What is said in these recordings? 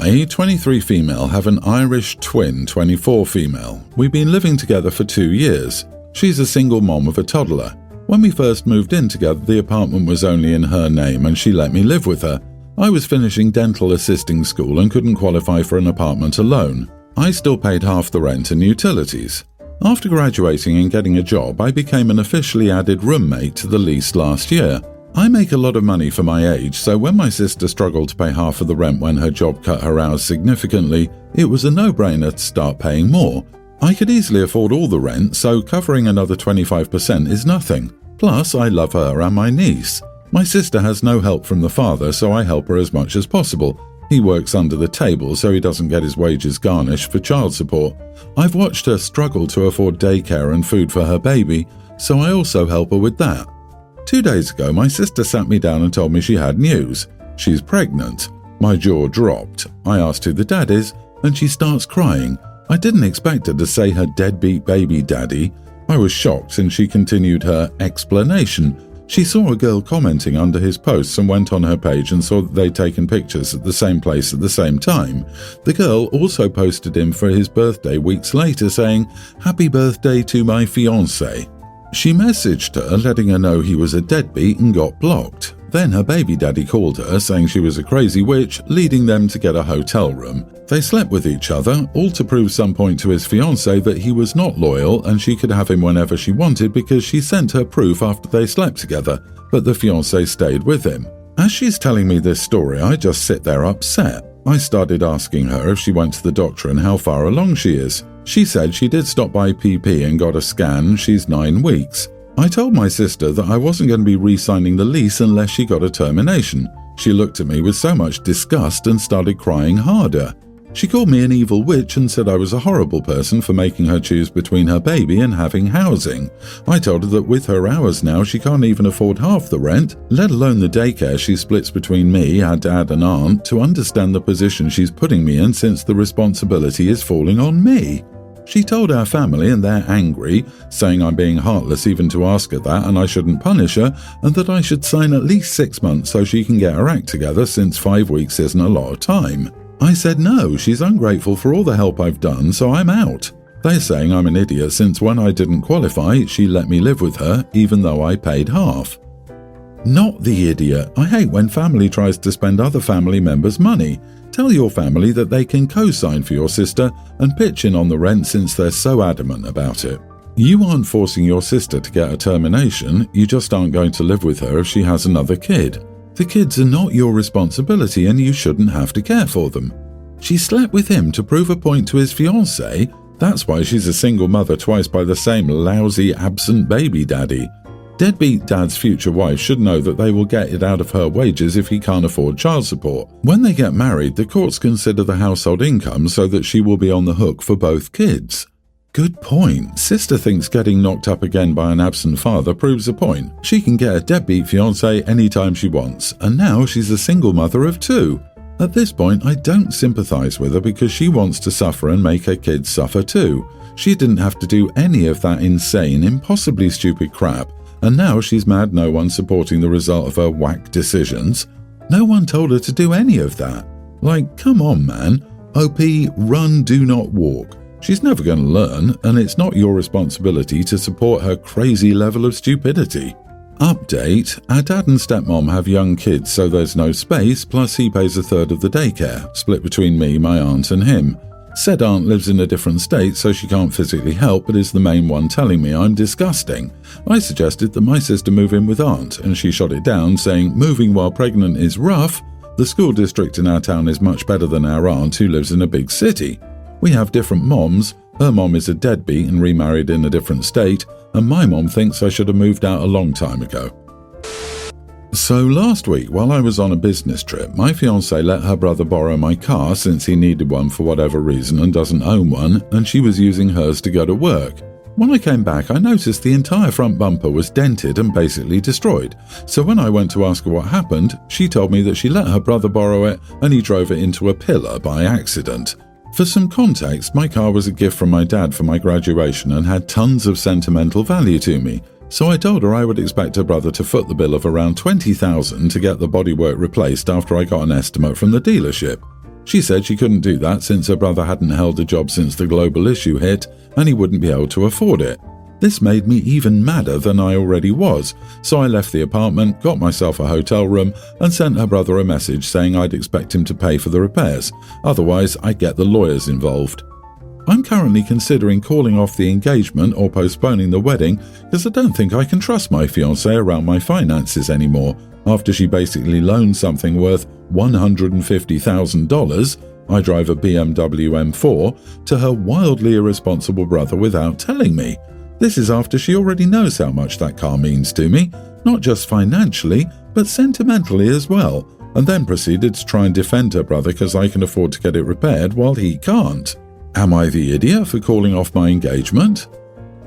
I, 23 female, have an Irish twin, 24 female. We've been living together for 2 years. She's a single mom of a toddler. When we first moved in together, the apartment was only in her name and she let me live with her. I was finishing dental assisting school and couldn't qualify for an apartment alone. I still paid half the rent and utilities. After graduating and getting a job, I became an officially added roommate to the lease last year. I make a lot of money for my age, so when my sister struggled to pay half of the rent when her job cut her hours significantly, it was a no-brainer to start paying more. I could easily afford all the rent, so covering another 25% is nothing. Plus, I love her and my niece. My sister has no help from the father, so I help her as much as possible. He works under the table, so he doesn't get his wages garnished for child support. I've watched her struggle to afford daycare and food for her baby, so I also help her with that. 2 days ago, my sister sat me down and told me she had news. She's pregnant. My jaw dropped. I asked who the dad is, and she starts crying. I didn't expect her to say her deadbeat baby daddy. I was shocked, and she continued her explanation. She saw a girl commenting under his posts and went on her page and saw that they'd taken pictures at the same place at the same time. The girl also posted him for his birthday weeks later saying, "Happy birthday to my fiancé." She messaged her letting her know he was a deadbeat and got blocked. Then her baby daddy called her saying she was a crazy witch, leading them to get a hotel room. They slept with each other, all to prove some point to his fiancé that he was not loyal and she could have him whenever she wanted because she sent her proof after they slept together, but the fiancé stayed with him. As she's telling me this story, I just sit there upset. I started asking her if she went to the doctor and how far along she is. She said she did stop by PP and got a scan. She's 9 weeks. I told my sister that I wasn't going to be re-signing the lease unless she got a termination. She looked at me with so much disgust and started crying harder. She called me an evil witch and said I was a horrible person for making her choose between her baby and having housing. I told her that with her hours now she can't even afford half the rent, let alone the daycare she splits between me, her dad and aunt, to understand the position she's putting me in since the responsibility is falling on me. She told our family and they're angry, saying I'm being heartless even to ask her that and I shouldn't punish her, and that I should sign at least 6 months so she can get her act together since 5 weeks isn't a lot of time. I said no, she's ungrateful for all the help I've done, so I'm out. They're saying I'm an idiot since when I didn't qualify, she let me live with her even though I paid half. Not the idiot. I hate when family tries to spend other family members' money. Tell your family that they can co-sign for your sister and pitch in on the rent since they're so adamant about it. You aren't forcing your sister to get a termination, you just aren't going to live with her if she has another kid. The kids are not your responsibility and you shouldn't have to care for them. She slept with him to prove a point to his fiancé. That's why she's a single mother twice by the same lousy, absent baby daddy. Deadbeat dad's future wife should know that they will get it out of her wages if he can't afford child support. When they get married, the courts consider the household income so that she will be on the hook for both kids. Good point. Sister thinks getting knocked up again by an absent father proves a point. She can get a deadbeat fiancé anytime she wants, and now she's a single mother of 2. At this point, I don't sympathize with her because she wants to suffer and make her kids suffer too. She didn't have to do any of that insane, impossibly stupid crap, and now she's mad no one's supporting the result of her whack decisions. No one told her to do any of that. Like, come on, man. OP, run, do not walk. She's never going to learn, and it's not your responsibility to support her crazy level of stupidity. Update: our dad and stepmom have young kids, so there's no space, plus he pays a third of the daycare, split between me, my aunt and him. Said aunt lives in a different state, so she can't physically help, but is the main one telling me I'm disgusting. I suggested that my sister move in with aunt, and she shot it down, saying moving while pregnant is rough. The school district in our town is much better than our aunt, who lives in a big city. We have different moms. Her mom is a deadbeat and remarried in a different state, and my mom thinks I should have moved out a long time ago. So last week, while I was on a business trip, my fiancé let her brother borrow my car since he needed one for whatever reason and doesn't own one, and she was using hers to go to work. When I came back, I noticed the entire front bumper was dented and basically destroyed. So when I went to ask her what happened, she told me that she let her brother borrow it and he drove it into a pillar by accident. For some context, my car was a gift from my dad for my graduation and had tons of sentimental value to me. So I told her I would expect her brother to foot the bill of around $20,000 to get the bodywork replaced after I got an estimate from the dealership. She said she couldn't do that since her brother hadn't held a job since the global issue hit and he wouldn't be able to afford it. This made me even madder than I already was, so I left the apartment, got myself a hotel room and sent her brother a message saying I'd expect him to pay for the repairs, otherwise I'd get the lawyers involved. I'm currently considering calling off the engagement or postponing the wedding because I don't think I can trust my fiancée around my finances anymore after she basically loaned something worth $150,000, I drive a BMW M4, to her wildly irresponsible brother without telling me. This is after she already knows how much that car means to me, not just financially, but sentimentally as well, and then proceeded to try and defend her brother because I can afford to get it repaired while he can't. Am I the idiot for calling off my engagement?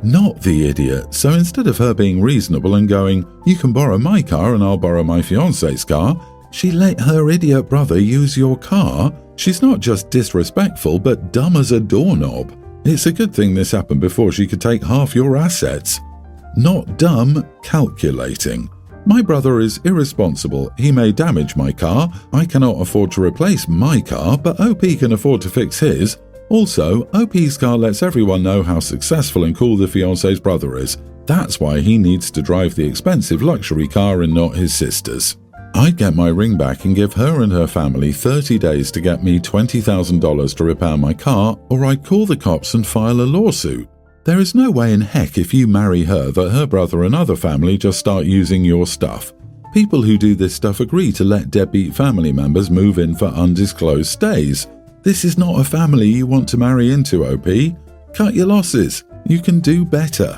Not the idiot, so instead of her being reasonable and going, "You can borrow my car and I'll borrow my fiancé's car," she let her idiot brother use your car. She's not just disrespectful, but dumb as a doorknob. It's a good thing this happened before she could take half your assets. Not dumb, calculating. My brother is irresponsible. He may damage my car. I cannot afford to replace my car, but OP can afford to fix his. Also, OP's car lets everyone know how successful and cool the fiancé's brother is. That's why he needs to drive the expensive luxury car and not his sister's. I'd get my ring back and give her and her family 30 days to get me $20,000 to repair my car, or I'd call the cops and file a lawsuit. There is no way in heck if you marry her that her brother and other family just start using your stuff. People who do this stuff agree to let deadbeat family members move in for undisclosed stays. This is not a family you want to marry into, OP. Cut your losses. You can do better.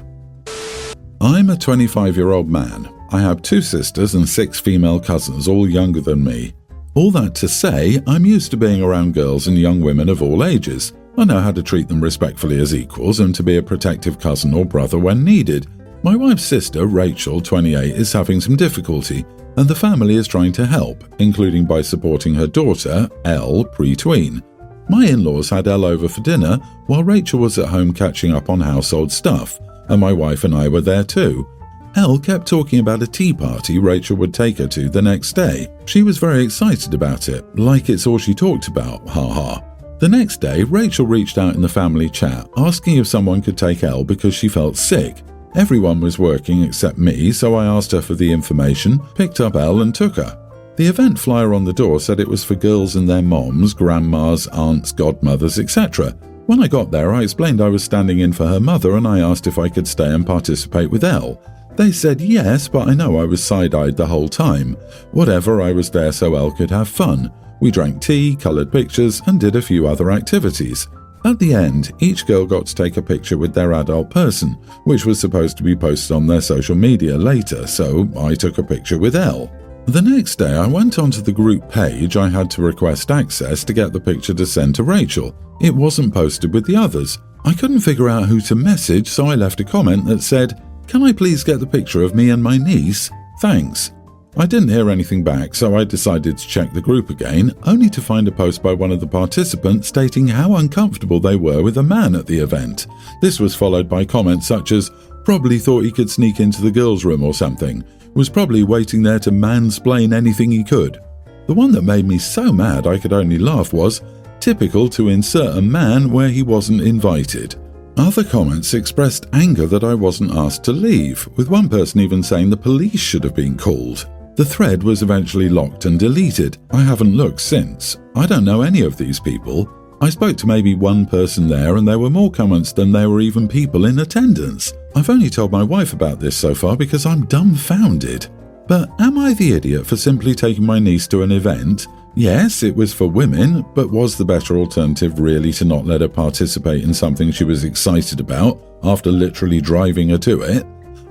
I'm a 25-year-old man. I have 2 sisters and 6 female cousins, all younger than me. All that to say, I'm used to being around girls and young women of all ages. I know how to treat them respectfully as equals and to be a protective cousin or brother when needed. My wife's sister, Rachel, 28, is having some difficulty, and the family is trying to help, including by supporting her daughter, Elle, pre-tween. My in-laws had Elle over for dinner, while Rachel was at home catching up on household stuff, and my wife and I were there too. Elle kept talking about a tea party Rachel would take her to the next day. She was very excited about it, like it's all she talked about, haha. The next day, Rachel reached out in the family chat, asking if someone could take Elle because she felt sick. Everyone was working except me, so I asked her for the information, picked up Elle and took her. The event flyer on the door said it was for girls and their moms, grandmas, aunts, godmothers, etc. When I got there, I explained I was standing in for her mother and I asked if I could stay and participate with Elle. They said yes, but I know I was side-eyed the whole time. Whatever, I was there so Elle could have fun. We drank tea, coloured pictures, and did a few other activities. At the end, each girl got to take a picture with their adult person, which was supposed to be posted on their social media later, so I took a picture with Elle. The next day, I went onto the group page. I had to request access to get the picture to send to Rachel. It wasn't posted with the others. I couldn't figure out who to message, so I left a comment that said, "Can I please get the picture of me and my niece? Thanks." I didn't hear anything back, so I decided to check the group again, only to find a post by one of the participants stating how uncomfortable they were with a man at the event. This was followed by comments such as, "Probably thought he could sneak into the girls' room or something. Was probably waiting there to mansplain anything he could." The one that made me so mad I could only laugh was, "Typical to insert a man where he wasn't invited." Other comments expressed anger that I wasn't asked to leave, with one person even saying the police should have been called. The thread was eventually locked and deleted. I haven't looked since. I don't know any of these people. I spoke to maybe one person there and there were more comments than there were even people in attendance. I've only told my wife about this so far because I'm dumbfounded. But am I the idiot for simply taking my niece to an event? Yes, it was for women, but was the better alternative really to not let her participate in something she was excited about after literally driving her to it?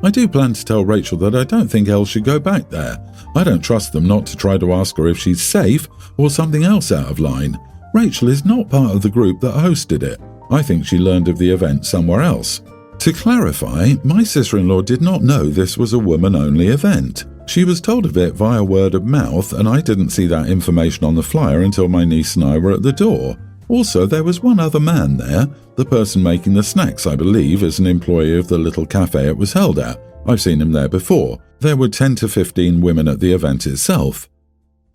I do plan to tell Rachel that I don't think Elle should go back there. I don't trust them not to try to ask her if she's safe or something else out of line. Rachel is not part of the group that hosted it. I think she learned of the event somewhere else. To clarify, my sister-in-law did not know this was a woman-only event. She was told of it via word of mouth, and I didn't see that information on the flyer until my niece and I were at the door. Also, there was one other man there. The person making the snacks, I believe, is an employee of the little cafe it was held at. I've seen him there before. There were 10 to 15 women at the event itself.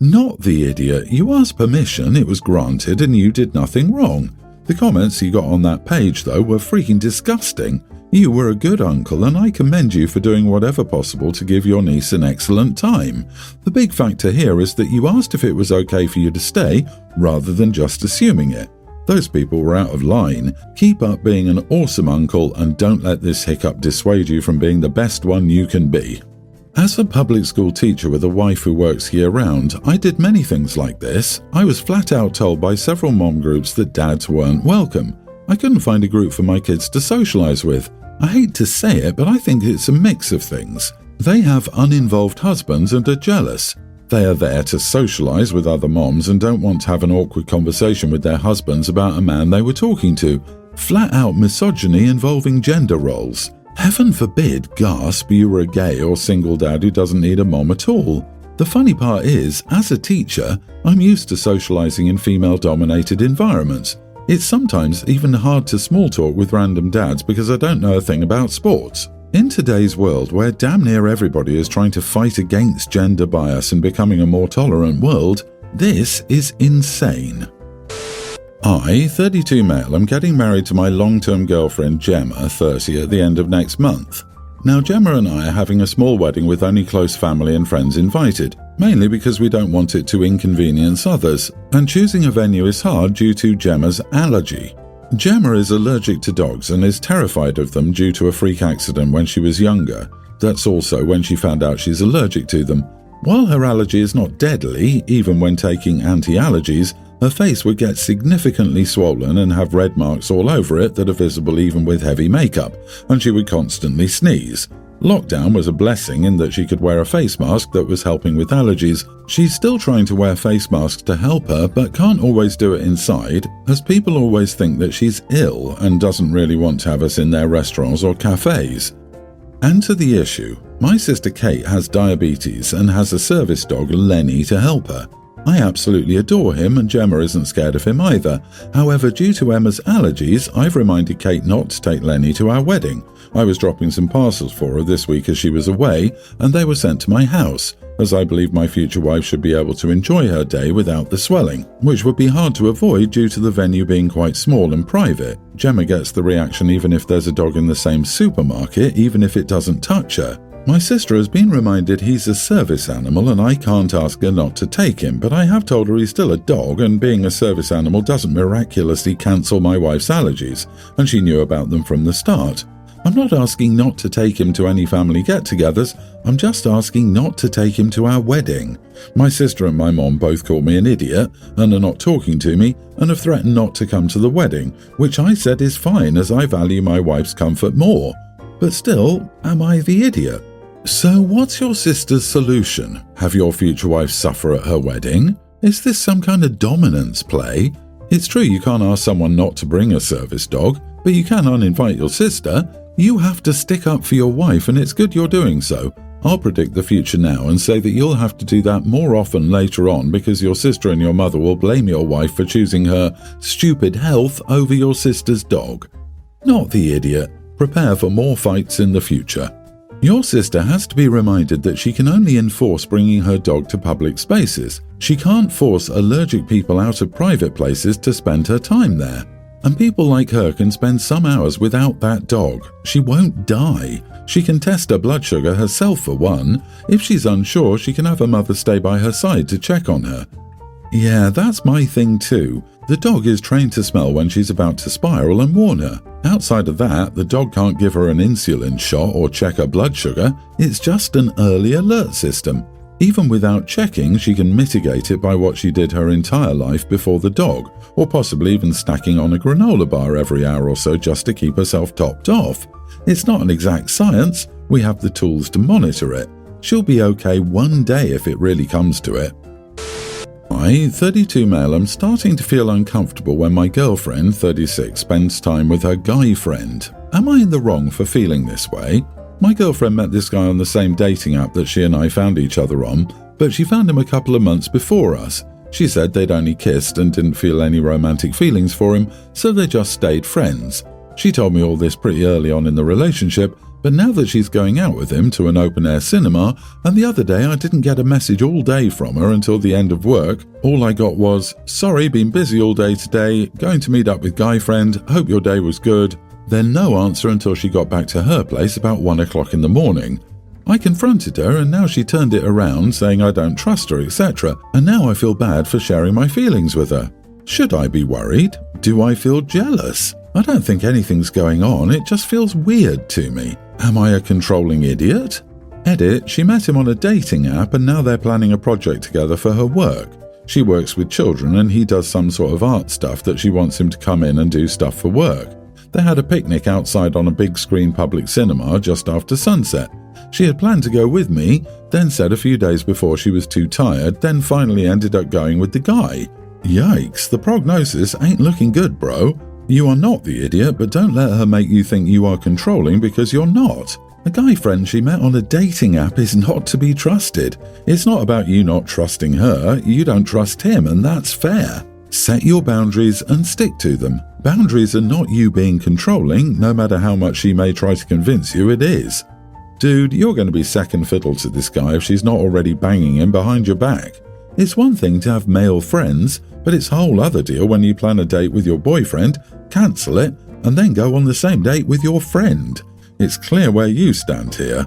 Not the idiot. You asked permission, it was granted, and you did nothing wrong. The comments you got on that page, though, were freaking disgusting. You were a good uncle, and I commend you for doing whatever possible to give your niece an excellent time. The big factor here is that you asked if it was okay for you to stay, rather than just assuming it. Those people were out of line. Keep up being an awesome uncle, and don't let this hiccup dissuade you from being the best one you can be. As a public school teacher with a wife who works year-round, I did many things like this. I was flat out told by several mom groups that dads weren't welcome. I couldn't find a group for my kids to socialize with. I hate to say it, but I think it's a mix of things. They have uninvolved husbands and are jealous. They are there to socialize with other moms and don't want to have an awkward conversation with their husbands about a man they were talking to. Flat-out misogyny involving gender roles. Heaven forbid, gasp, you were a gay or single dad who doesn't need a mom at all. The funny part is, as a teacher, I'm used to socializing in female-dominated environments. It's sometimes even hard to small talk with random dads because I don't know a thing about sports. In today's world, where damn near everybody is trying to fight against gender bias and becoming a more tolerant world, this is insane. I, 32 male, am getting married to my long-term girlfriend Gemma, 30, at the end of next month. Now, Gemma and I are having a small wedding with only close family and friends invited, mainly because we don't want it to inconvenience others, and choosing a venue is hard due to Gemma's allergy. Gemma is allergic to dogs and is terrified of them due to a freak accident when she was younger. That's also when she found out she's allergic to them. While her allergy is not deadly, even when taking anti-allergies, her face would get significantly swollen and have red marks all over it that are visible even with heavy makeup, and she would constantly sneeze. Lockdown was a blessing in that she could wear a face mask that was helping with allergies. She's still trying to wear face masks to help her, but can't always do it inside, as people always think that she's ill and doesn't really want to have us in their restaurants or cafes. And to the issue, my sister Kate has diabetes and has a service dog, Lenny, to help her. I absolutely adore him, and Gemma isn't scared of him either. However, due to Emma's allergies, I've reminded Kate not to take Lenny to our wedding. I was dropping some parcels for her this week as she was away, and they were sent to my house, as I believe my future wife should be able to enjoy her day without the swelling, which would be hard to avoid due to the venue being quite small and private. Gemma gets the reaction even if there's a dog in the same supermarket, even if it doesn't touch her. My sister has been reminded he's a service animal and I can't ask her not to take him, but I have told her he's still a dog and being a service animal doesn't miraculously cancel my wife's allergies, and she knew about them from the start. I'm not asking not to take him to any family get-togethers, I'm just asking not to take him to our wedding. My sister and my mom both call me an idiot and are not talking to me and have threatened not to come to the wedding, which I said is fine as I value my wife's comfort more. But still, am I the idiot? So what's your sister's solution? Have your future wife suffer at her wedding? Is this some kind of dominance play? It's true you can't ask someone not to bring a service dog, but you can uninvite your sister. You have to stick up for your wife, and it's good you're doing so. I'll predict the future now and say that you'll have to do that more often later on because your sister and your mother will blame your wife for choosing her stupid health over your sister's dog. Not the idiot. Prepare for more fights in the future. Your sister has to be reminded that she can only enforce bringing her dog to public spaces. She can't force allergic people out of private places to spend her time there. And people like her can spend some hours without that dog. She won't die. She can test her blood sugar herself for one. If she's unsure, she can have her mother stay by her side to check on her. Yeah, that's my thing too. The dog is trained to smell when she's about to spiral and warn her. Outside of that, the dog can't give her an insulin shot or check her blood sugar. It's just an early alert system. Even without checking, she can mitigate it by what she did her entire life before the dog, or possibly even snacking on a granola bar every hour or so just to keep herself topped off. It's not an exact science. We have the tools to monitor it. She'll be okay one day if it really comes to it. I, 32 male, am starting to feel uncomfortable when my girlfriend, 36, spends time with her guy friend. Am I in the wrong for feeling this way? My girlfriend met this guy on the same dating app that she and I found each other on, but she found him a couple of months before us. She said they'd only kissed and didn't feel any romantic feelings for him, so they just stayed friends. She told me all this pretty early on in the relationship, but now that she's going out with him to an open-air cinema, and the other day I didn't get a message all day from her until the end of work, all I got was, "Sorry, been busy all day today, going to meet up with guy friend, hope your day was good." Then no answer until she got back to her place about 1 o'clock in the morning. I confronted her and now she turned it around saying I don't trust her, etc. And now I feel bad for sharing my feelings with her. Should I be worried? Do I feel jealous? I don't think anything's going on, it just feels weird to me. Am I a controlling idiot? Edit, she met him on a dating app and now they're planning a project together for her work. She works with children and he does some sort of art stuff that she wants him to come in and do stuff for work. They had a picnic outside on a big screen public cinema just after sunset. She had planned to go with me, then said a few days before she was too tired, then finally ended up going with the guy. Yikes, the prognosis ain't looking good, bro. You are not the idiot, but don't let her make you think you are controlling because you're not. A guy friend she met on a dating app is not to be trusted. It's not about you not trusting her, you don't trust him, and that's fair. Set your boundaries and stick to them. Boundaries are not you being controlling, no matter how much she may try to convince you it is. Dude, you're going to be second fiddle to this guy if she's not already banging him behind your back. It's one thing to have male friends, but it's a whole other deal when you plan a date with your boyfriend, cancel it, and then go on the same date with your friend. It's clear where you stand here.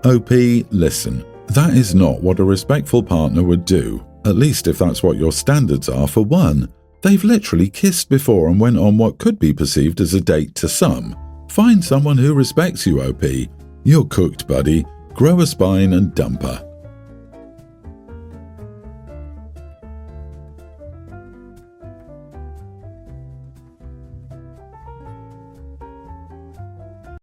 OP, listen. That is not what a respectful partner would do, at least if that's what your standards are for one. They've literally kissed before and went on what could be perceived as a date to some. Find someone who respects you, OP. You're cooked, buddy. Grow a spine and dump her.